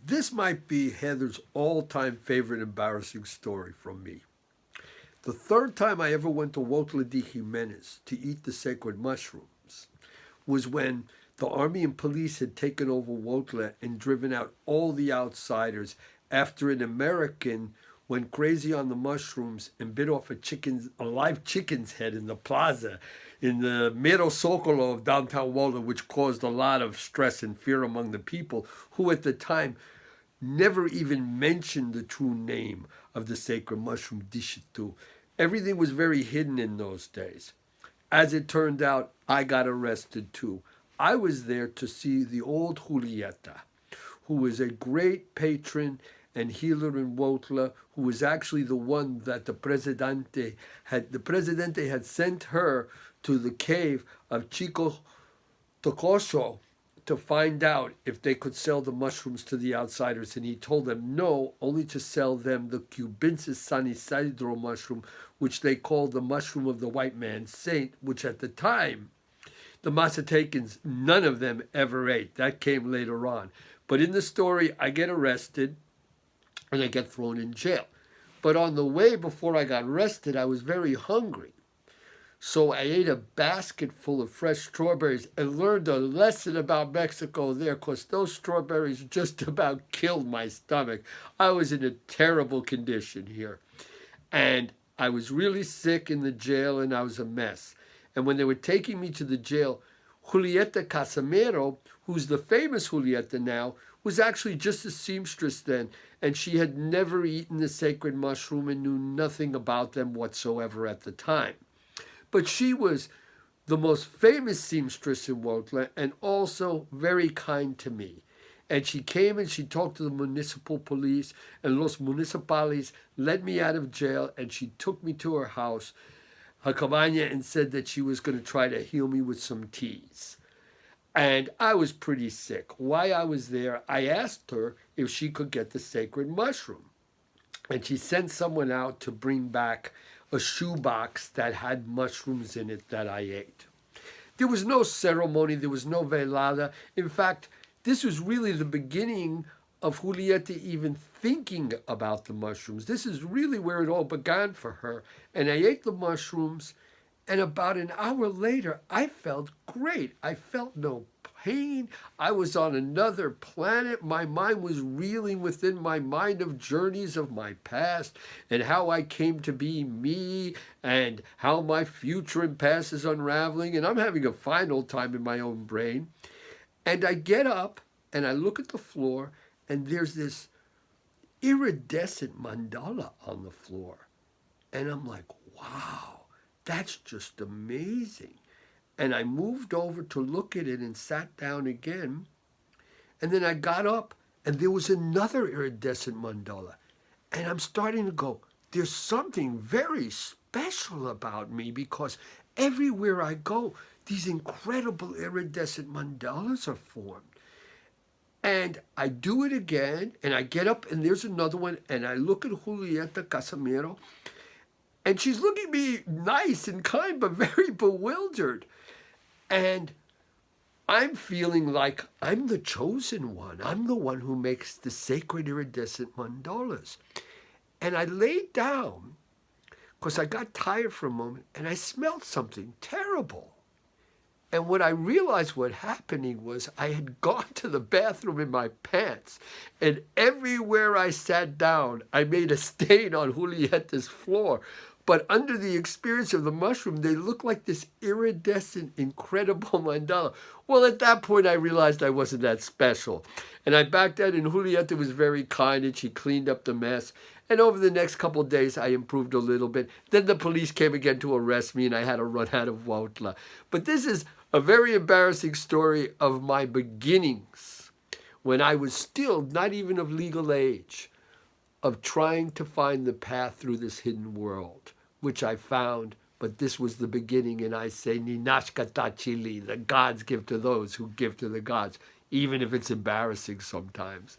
This might be Heather's all-time favorite embarrassing story from me. The third time I ever went to Huautla de Jimenez to eat the sacred mushrooms was when the army and police had taken over Huautla and driven out all the outsiders after an American went crazy on the mushrooms and bit off a live chicken's head in the plaza in the Mero Socolo of downtown Huautla, which caused a lot of stress and fear among the people who at the time never even mentioned the true name of the sacred mushroom Dishitu. Everything was very hidden in those days. As it turned out, I got arrested too. I was there to see the old Julieta, who was a great patron and healer in Huautla, who was actually the one that the Presidente had sent her to the cave of Chico Tocoso to find out if they could sell the mushrooms to the outsiders. And he told them no, only to sell them the Cubensis San Isidro mushroom, which they called the mushroom of the white man's saint, which at the time, the Mazatecans, none of them ever ate. That came later on. But in the story, I get arrested and I get thrown in jail. But on the way before I got arrested, I was very hungry. So I ate a basket full of fresh strawberries and learned a lesson about Mexico there, because those strawberries just about killed my stomach. I was in a terrible condition here. And I was really sick in the jail and I was a mess. And when they were taking me to the jail, Julieta Casimira, who's the famous Julieta now, was actually just a seamstress then, and she had never eaten the sacred mushroom and knew nothing about them whatsoever at the time. But she was the most famous seamstress in Huautla and also very kind to me. And she came and she talked to the municipal police, and Los Municipales led me out of jail, and she took me to her house, her cabana, and said that she was going to try to heal me with some teas. And I was pretty sick. While I was there, I asked her if she could get the sacred mushroom. And she sent someone out to bring back a shoebox that had mushrooms in it that I ate. There was no ceremony, there was no velada. In fact, this was really the beginning of Julieta even thinking about the mushrooms. This is really where it all began for her. And I ate the mushrooms, and about an hour later, I felt great. I felt no pain. I was on another planet. My mind was reeling within my mind of journeys of my past and how I came to be me and how my future and past is unraveling. And I'm having a fine old time in my own brain. And I get up and I look at the floor, and there's this iridescent mandala on the floor. And I'm like, wow, that's just amazing. And I moved over to look at it and sat down again. And then I got up and there was another iridescent mandala. And I'm starting to go, there's something very special about me, because everywhere I go, these incredible iridescent mandalas are formed. And I do it again, and I get up, and there's another one, and I look at Julieta Casimira, and she's looking at me nice and kind, but very bewildered. And I'm feeling like I'm the chosen one. I'm the one who makes the sacred iridescent mandalas. And I laid down, because I got tired for a moment, and I smelled something terrible. And when I realized what happening was, I had gone to the bathroom in my pants, and everywhere I sat down, I made a stain on Julieta's floor. But under the experience of the mushroom, they looked like this iridescent, incredible mandala. Well, at that point, I realized I wasn't that special. And I backed out, and Julieta was very kind, and she cleaned up the mess. And over the next couple of days, I improved a little bit. Then the police came again to arrest me, and I had to run out of Huautla. But this is a very embarrassing story of my beginnings, when I was still not even of legal age, of trying to find the path through this hidden world, which I found. But this was the beginning, and I say, Ninashkata Chili, the gods give to those who give to the gods, even if it's embarrassing sometimes.